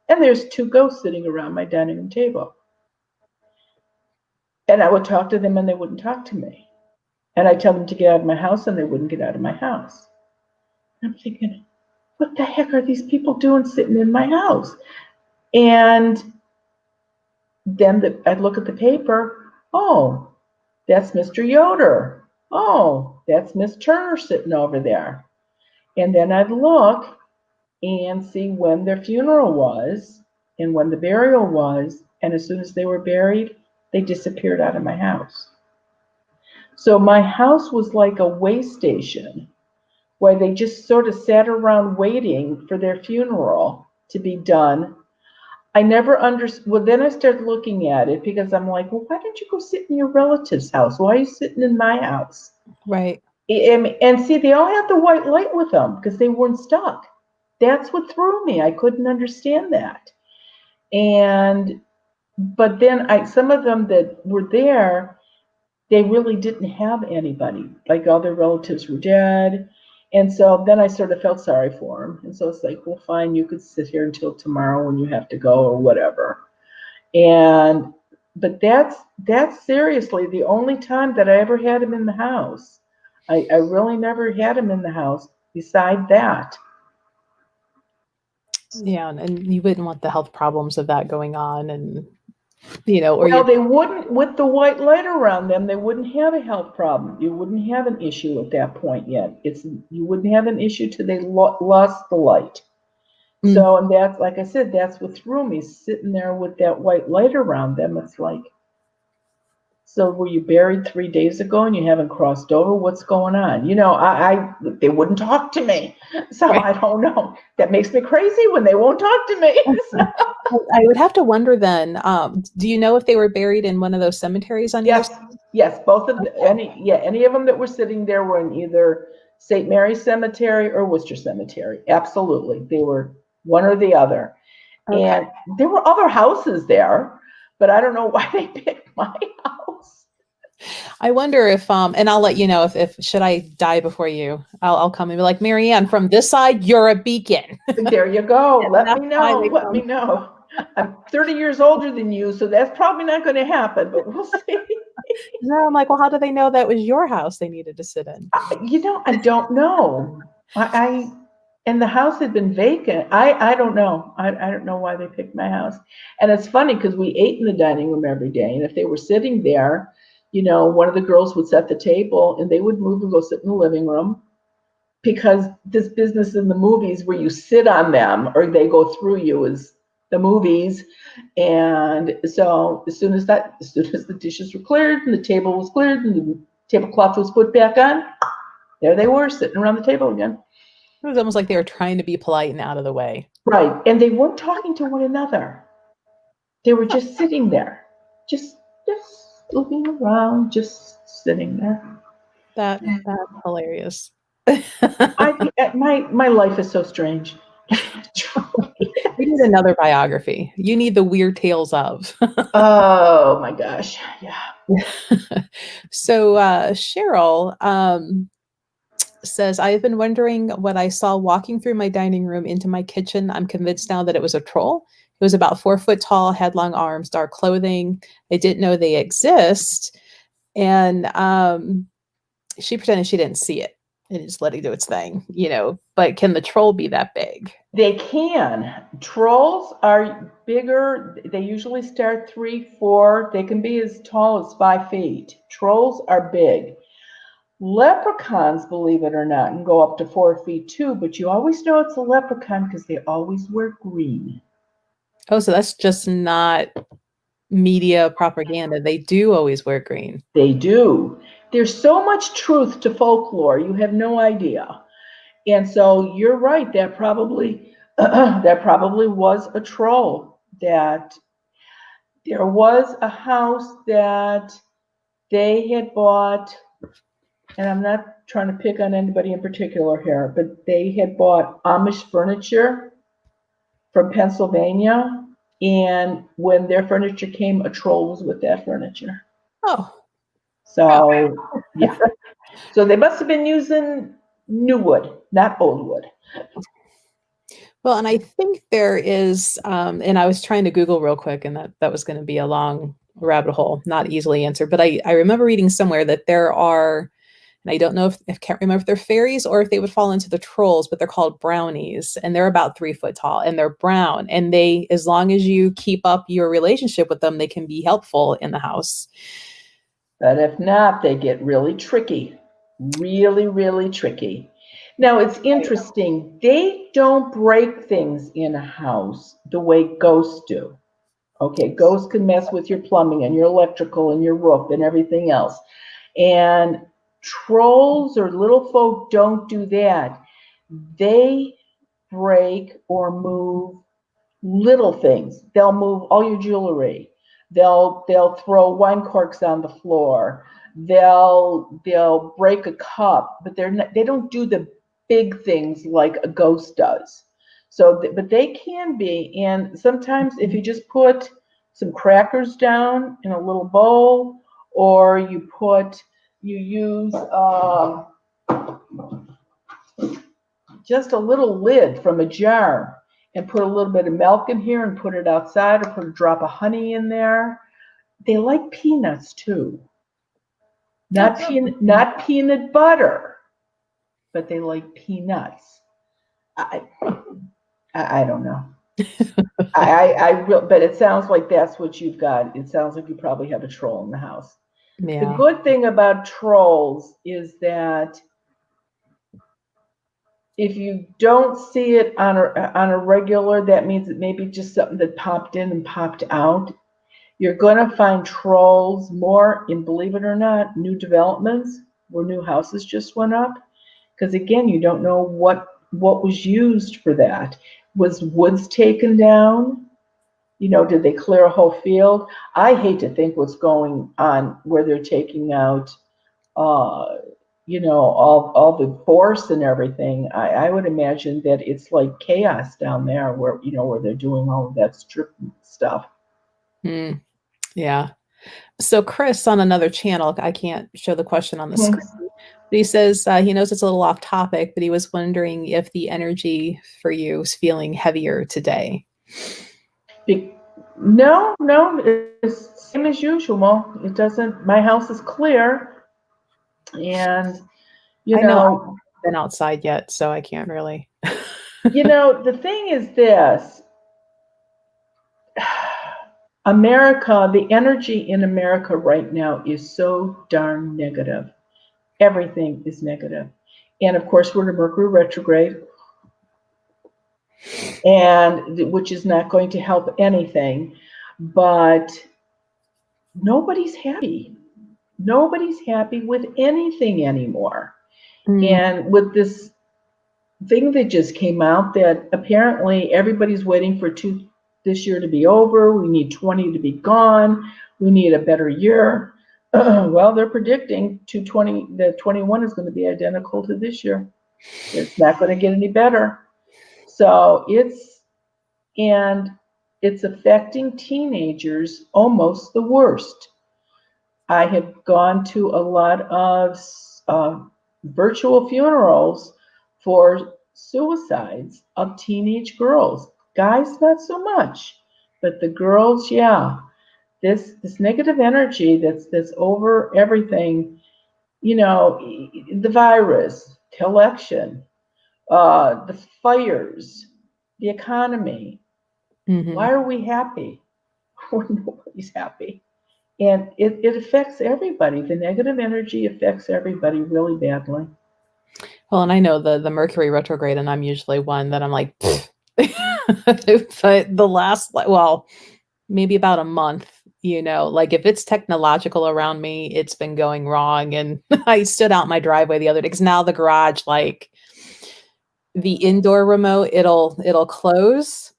and there's two ghosts sitting around my dining room table. And I would talk to them and they wouldn't talk to me. And I'd tell them to get out of my house and they wouldn't get out of my house. And I'm thinking, what the heck are these people doing sitting in my house? And then I'd look at the paper. Oh, that's Mr. Yoder. Oh, that's Miss Turner sitting over there. And then I'd look and see when their funeral was and when the burial was. And as soon as they were buried, they disappeared out of my house. So my house was like a way station where they just sort of sat around waiting for their funeral to be done. I never understood. Well, then I started looking at it because I'm like, well, why don't you go sit in your relative's house? Why are you sitting in my house? Right. And see, they all had the white light with them because they weren't stuck. That's what threw me. I couldn't understand that. And but then some of them that were there, they really didn't have anybody. Like all their relatives were dead. And so then I sort of felt sorry for them. And so it's like, well, fine, you could sit here until tomorrow when you have to go or whatever. And but that's seriously the only time that I ever had him in the house. I really never had him in the house beside that. Yeah, and you wouldn't want the health problems of that going on, and or Well, you. they wouldn't, with the white light around them, they wouldn't have a health problem. You wouldn't have an issue at that point yet. You wouldn't have an issue till they lost the light. Mm, So, and that's, like I said, that's what threw me, sitting there with that white light around them. It's like, so were you buried 3 days ago and you haven't crossed over? What's going on? They wouldn't talk to me. So right. I don't know. That makes me crazy when they won't talk to me. I would have to wonder then. Do you know if they were buried in one of those cemeteries on either Yes, side? yes, both of any of them that were sitting there were in either St. Mary's Cemetery or Worcester Cemetery. Absolutely, they were one or the other. Okay. And there were other houses there, but I don't know why they picked my house. I wonder if and I'll let you know if should I die before you, I'll come and be like, Marianne, from this side, you're a beacon. There you go. And Let that's me why know. they Let come. me know. I'm 30 years older than you, so that's probably not going to happen, but we'll see. No, I'm like, well, how do they know that was your house they needed to sit in? I don't know. I and the house had been vacant. I don't know. I don't know why they picked my house. And it's funny because we ate in the dining room every day, and if they were sitting there, one of the girls would set the table, and they would move and go sit in the living room because this business in the movies where you sit on them or they go through you is the movies. And so as soon as the dishes were cleared and the table was cleared and the tablecloth was put back on, there they were sitting around the table again. It was almost like they were trying to be polite and out of the way. Right. And they weren't talking to one another. They were just sitting there, just looking around, just sitting there. That's hilarious. My life is so strange. We need another biography. You need the weird tales of. Oh my gosh. Yeah. So Cheryl says, I have been wondering what I saw walking through my dining room into my kitchen. I'm convinced now that it was a troll. It was about 4 foot tall, had long arms, dark clothing. I didn't know they exist. And she pretended she didn't see it and just let it do its thing. But can the troll be that big? They can. Trolls are bigger. They usually start 3, 4. They can be as tall as 5 feet. Trolls are big. Leprechauns, believe it or not, can go up to 4 feet too, but you always know it's a leprechaun because they always wear green. Oh, so that's just not media propaganda. They do always wear green. They do. There's so much truth to folklore. You have no idea. And so you're right. That probably that probably was a troll. That there was a house that they had bought, and I'm not trying to pick on anybody in particular here, but they had bought Amish furniture from Pennsylvania. And when their furniture came, a troll was with that furniture. Oh, So, yeah. So they must have been using new wood, not old wood. well, and I think there is, and I was trying to Google real quick, and that was going to be a long rabbit hole, not easily answered. But I remember reading somewhere that there are, and I don't know if can't remember if they're fairies or if they would fall into the trolls, but they're called brownies, and they're about 3 foot tall, and they're brown, and they, as long as you keep up your relationship with them, they can be helpful in the house. But if not, they get really tricky. Really, really tricky. Now it's interesting. They don't break things in a house the way ghosts do. Okay, ghosts can mess with your plumbing and your electrical and your roof and everything else. And trolls or little folk don't do that. They break or move little things. They'll move all your jewelry. They'll throw wine corks on the floor. They'll break a cup, but they don't do the big things like a ghost does. So, but they can be. And sometimes if you just put some crackers down in a little bowl, or you use just a little lid from a jar and put a little bit of milk in here and put it outside, or put a drop of honey in there. They like peanuts too. Not peanut butter, but they like peanuts. I I don't know. But it sounds like that's what you've got. It sounds like you probably have a troll in the house. The Yeah. good thing about trolls is that if you don't see it on a regular, that means it may be just something that popped in and popped out. You're going to find trolls more in, believe it or not, new developments where new houses just went up. Because again, you don't know what was used for that. Was woods taken down? Did they clear a whole field? I hate to think what's going on where they're taking out uh, all the force and everything. I would imagine that it's like chaos down there where they're doing all of that strip stuff. Mm, yeah. So Chris on another channel, I can't show the question on the screen, Mhm. but he says he knows it's a little off topic, but he was wondering if the energy for you is feeling heavier today. No, it's same as usual. It doesn't. My house is clear, and you I know I know, haven't been outside yet, so I can't really. the thing is this. America, the energy in America right now is so darn negative. Everything is negative. And of course, we're in Mercury retrograde, and which is not going to help anything. But nobody's happy. Nobody's happy with anything anymore. Mm, And with this thing that just came out, that apparently everybody's waiting for this year to be over. We need 20 to be gone. We need a better year. Well, they're predicting 220, the 21 is going to be identical to this year. It's not going to get any better. So it's affecting teenagers almost the worst. I had gone to a lot of virtual funerals for suicides of teenage girls. Guys, not so much, but the girls, yeah. This negative energy that's over everything. The virus, the election, the fires, the economy. hmm. Why are we happy when nobody's happy? And it affects everybody. The negative energy affects everybody really badly. Well, and I know the Mercury retrograde, and I'm usually one that I'm like, But the last, well, maybe about a month, like if it's technological around me, it's been going wrong. And I stood out my driveway the other day because now the garage, like the indoor remote, it'll close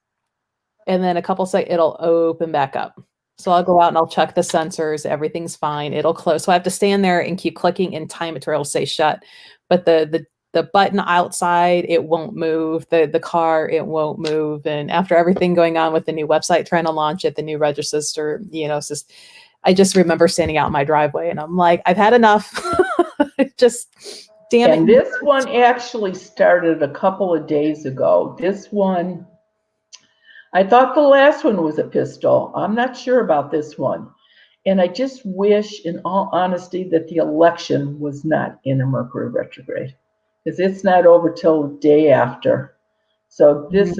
and then a couple seconds it'll open back up. So I'll go out and I'll check the sensors, everything's fine, it'll close. So I have to stand there and keep clicking and time it to where it'll say shut. But the button outside, it won't move. The car, it won't move. And after everything going on with the new website trying to launch it, the new register, it's just I just remember standing out in my driveway and I'm like, I've had enough. Just damn it. And this one actually started a couple of days ago. This one, I thought the last one was a pistol. I'm not sure about this one. And I just wish, in all honesty, that the election was not in a Mercury retrograde, because it's not over till the day after. So this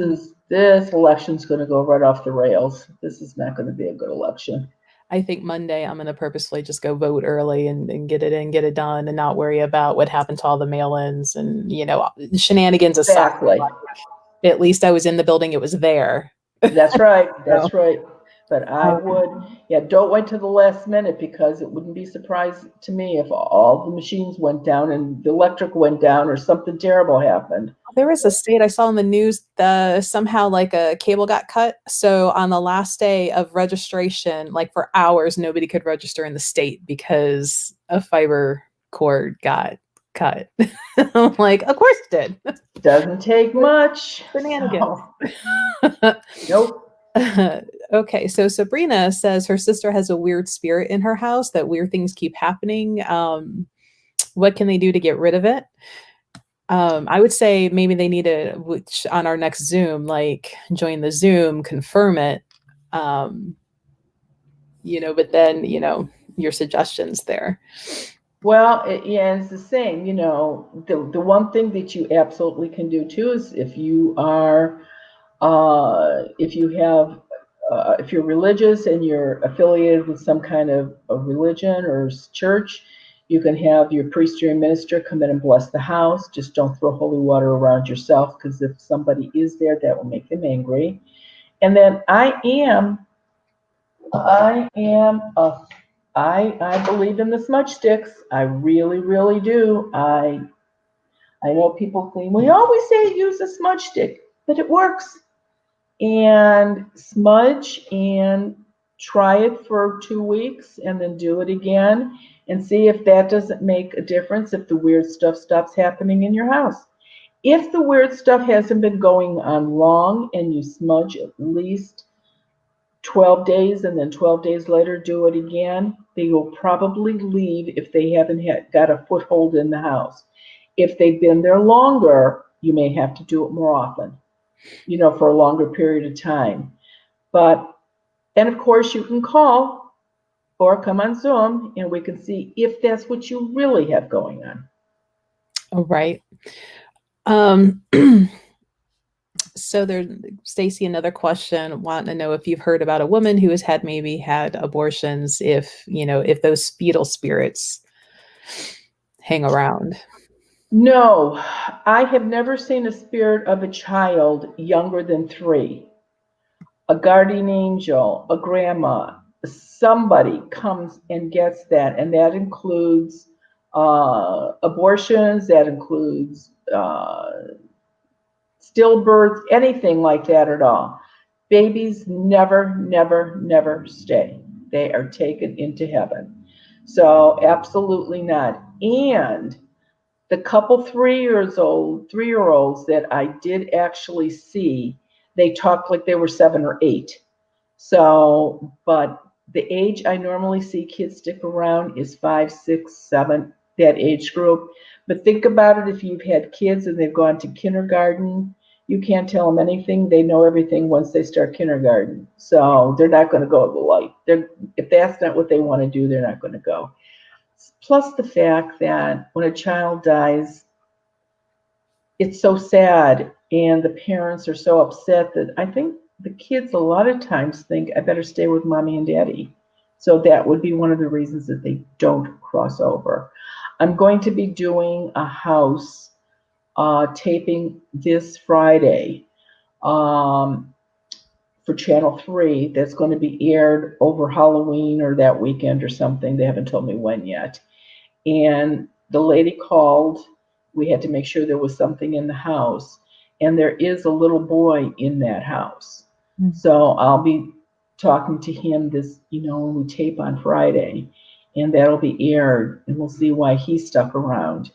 election's going to go right off the rails. This is not going to be a good election. I think Monday I'm going to purposely just go vote early and get it done and not worry about what happened to all the mail-ins and, shenanigans aside. Exactly. At least I was in the building. It was there. That's right. That's right. But I would, don't wait till the last minute, because it wouldn't be surprised to me if all the machines went down and the electric went down or something terrible happened. There was a state I saw in the news, somehow like a cable got cut. So on the last day of registration, like for hours, nobody could register in the state because a fiber cord got cut. I'm like, of course it did. Doesn't take much. Shenanigans. So. Nope. Okay, so Sabrina says her sister has a weird spirit in her house, that weird things keep happening. What can they do to get rid of it? I would say maybe they need to, which on our next Zoom, like join the Zoom, confirm it. But then, your suggestions there. Well, it's the same, the one thing that you absolutely can do too is if you are, if you're religious and you're affiliated with some kind of a religion or church, you can have your priest or your minister come in and bless the house. Just don't throw holy water around yourself, because if somebody is there, that will make them angry. And then I believe in the smudge sticks. I really, really do. I know people think, we always say use a smudge stick, but it works. And smudge and try it for 2 weeks and then do it again and see if that doesn't make a difference, if the weird stuff stops happening in your house. If the weird stuff hasn't been going on long and you smudge at least 12 days and then 12 days later do it again, they will probably leave if they haven't got a foothold in the house. If they've been there longer, you may have to do it more often, for a longer period of time. And of course you can call or come on Zoom and we can see if that's what you really have going on. All right. So there's Stacy, another question, wanting to know if you've heard about a woman who has maybe had abortions, if those fetal spirits hang around. No, I have never seen a spirit of a child younger than 3. A guardian angel, a grandma, somebody comes and gets that. And that includes abortions, that includes stillbirth, anything like that at all. Babies never, never, never stay. They are taken into heaven. So absolutely not. And the couple 3-year-olds that I did actually see, they talked like they were 7 or 8. So, but the age I normally see kids stick around is 5, 6, 7, that age group. But think about it, if you've had kids and they've gone to kindergarten, you can't tell them anything. They know everything once they start kindergarten. So they're not going to go to the light. If that's not what they want to do, they're not going to go. Plus the fact that when a child dies, it's so sad and the parents are so upset that I think the kids a lot of times think, I better stay with mommy and daddy. So that would be one of the reasons that they don't cross over. I'm going to be doing a house taping this Friday um, for Channel 3 that's going to be aired over Halloween or that weekend or something. They haven't told me when yet. And the lady called. We had to make sure there was something in the house. And there is a little boy in that house. Mm. So I'll be talking to him when we tape on Friday. And that'll be aired. And we'll see why he stuck around.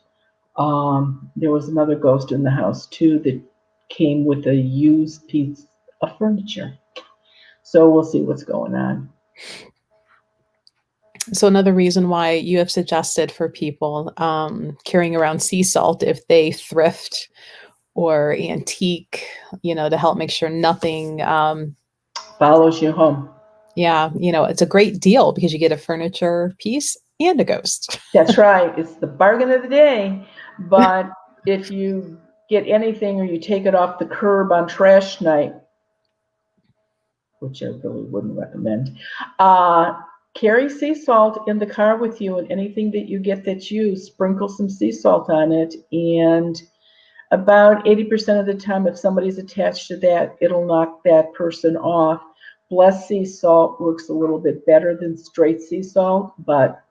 There was another ghost in the house too that came with a used piece of furniture. So we'll see what's going on. So another reason why you have suggested for people carrying around sea salt if they thrift or antique, to help make sure nothing, Follows you home. yeah, it's a great deal because you get a furniture piece and a ghost. That's right. It's the bargain of the day. But if you get anything or you take it off the curb on trash night, which I really wouldn't recommend, carry sea salt in the car with you, and anything that you get that's used, sprinkle some sea salt on it. And about 80% of the time, if somebody's attached to that, it'll knock that person off. Blessed sea salt works a little bit better than straight sea salt, but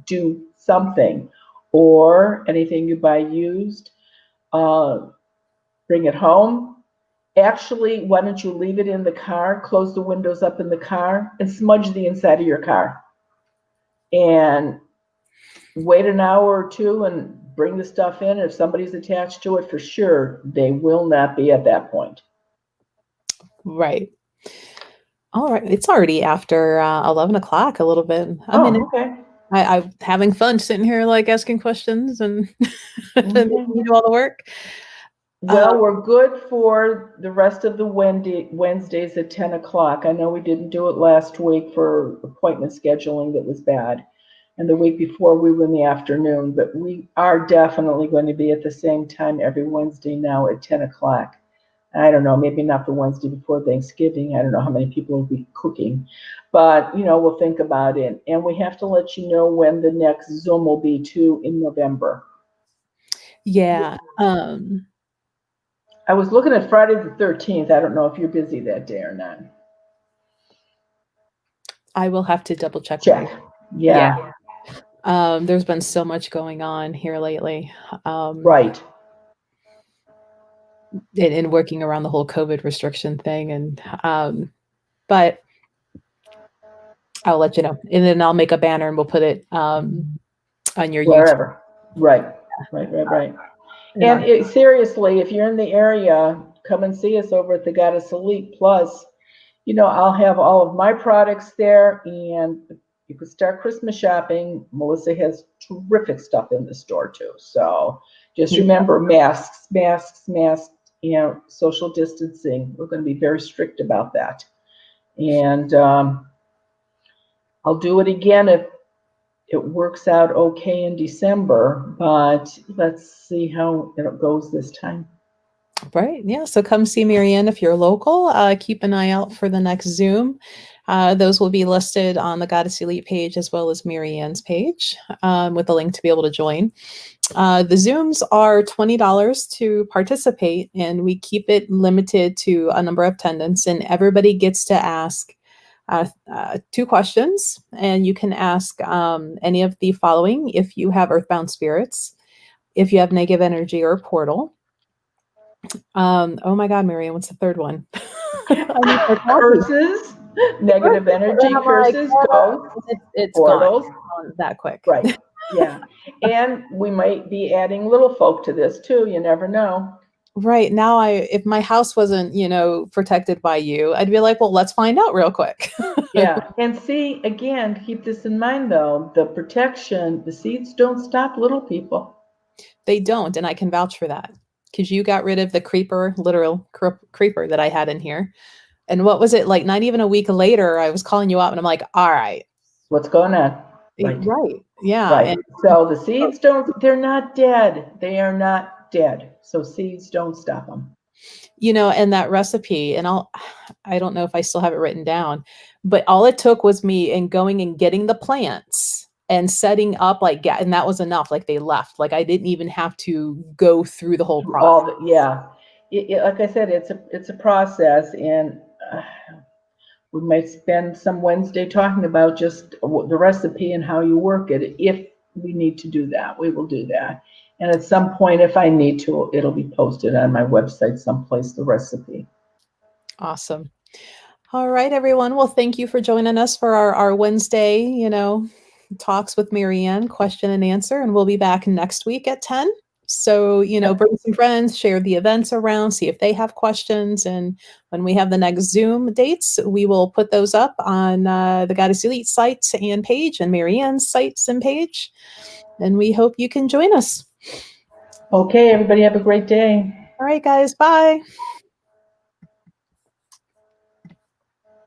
do something. Or anything you buy used, uh, bring it home. Actually, why don't you leave it in the car, close the windows up in the car, and smudge the inside of your car? And wait an hour or two and bring the stuff in. If somebody's attached to it, for sure, they will not be at that point. Right. All right. It's already after 11 o'clock a little bit. Oh, okay. I'm having fun sitting here, like asking questions and Okay. making you do all the work. Well, we're good for the rest of the Wednesdays at 10 o'clock. I know we didn't do it last week for appointment scheduling that was bad. And the week before we were in the afternoon, but we are definitely going to be at the same time every Wednesday now at 10 o'clock. I don't know, maybe not the Wednesday before Thanksgiving. I don't know how many people will be cooking, but we'll think about it. And we have to let you know when the next Zoom will be too in November. Yeah. I was looking at Friday the 13th. I don't know if you're busy that day or not. I will have to double check. Check. Yeah. There's been so much going on here lately. Right. In working around the whole COVID restriction thing. But I'll let you know. And then I'll make a banner and we'll put it on your YouTube. Wherever. Right. And seriously, if you're in the area, come and see us over at the Goddess Elite. Plus, I'll have all of my products there, and you can start Christmas shopping. Melissa has terrific stuff in the store too. So just remember masks, social distancing. We're going to be very strict about that. And I'll do it again if it works out okay in December, but let's see how it goes this time. Right. Yeah. So come see Marianne if you're local. Keep an eye out for the next Zoom. Those will be listed on the Goddess Elite page as well as Marianne's page with a link to be able to join. The Zooms are $20 to participate, and we keep it limited to a number of attendants, and everybody gets to ask 2 questions, and you can ask any of the following: if you have earthbound spirits, if you have negative energy or portal. Oh my God, Marianne, what's the third one? Curses, negative energy, curses, ghosts, it's portals. gone that quick. Right. Yeah. And we might be adding little folk to this too. You never know. Right. Now, if my house wasn't, protected by you, I'd be like, well, let's find out real quick. Yeah. And see, again, keep this in mind though, the protection, the seeds don't stop little people. They don't. And I can vouch for that because you got rid of the literal creeper that I had in here. And what was it like? Not even a week later, I was calling you up and I'm like, all right. What's going on? Right. Yeah. Right. So the seeds they're not dead. They are not dead. So seeds don't stop them. And that recipe, and I don't know if I still have it written down, but all it took was me and going and getting the plants and setting up and that was enough. Like they left. Like I didn't even have to go through the whole process. Yeah. like I said, it's a process, and we might spend some Wednesday talking about just the recipe and how you work it. If we need to do that, we will do that. And at some point, if I need to, it'll be posted on my website someplace, the recipe. Awesome. All right, everyone. Well, thank you for joining us for our Wednesday, talks with Marianne, question and answer. And we'll be back next week at 10. So, Yep. bring some friends, share the events around, see if they have questions. And when we have the next Zoom dates, we will put those up on the Goddess Elite site and page and Marianne's sites and page. And we hope you can join us. Okay, everybody have a great day. All right, guys. Bye.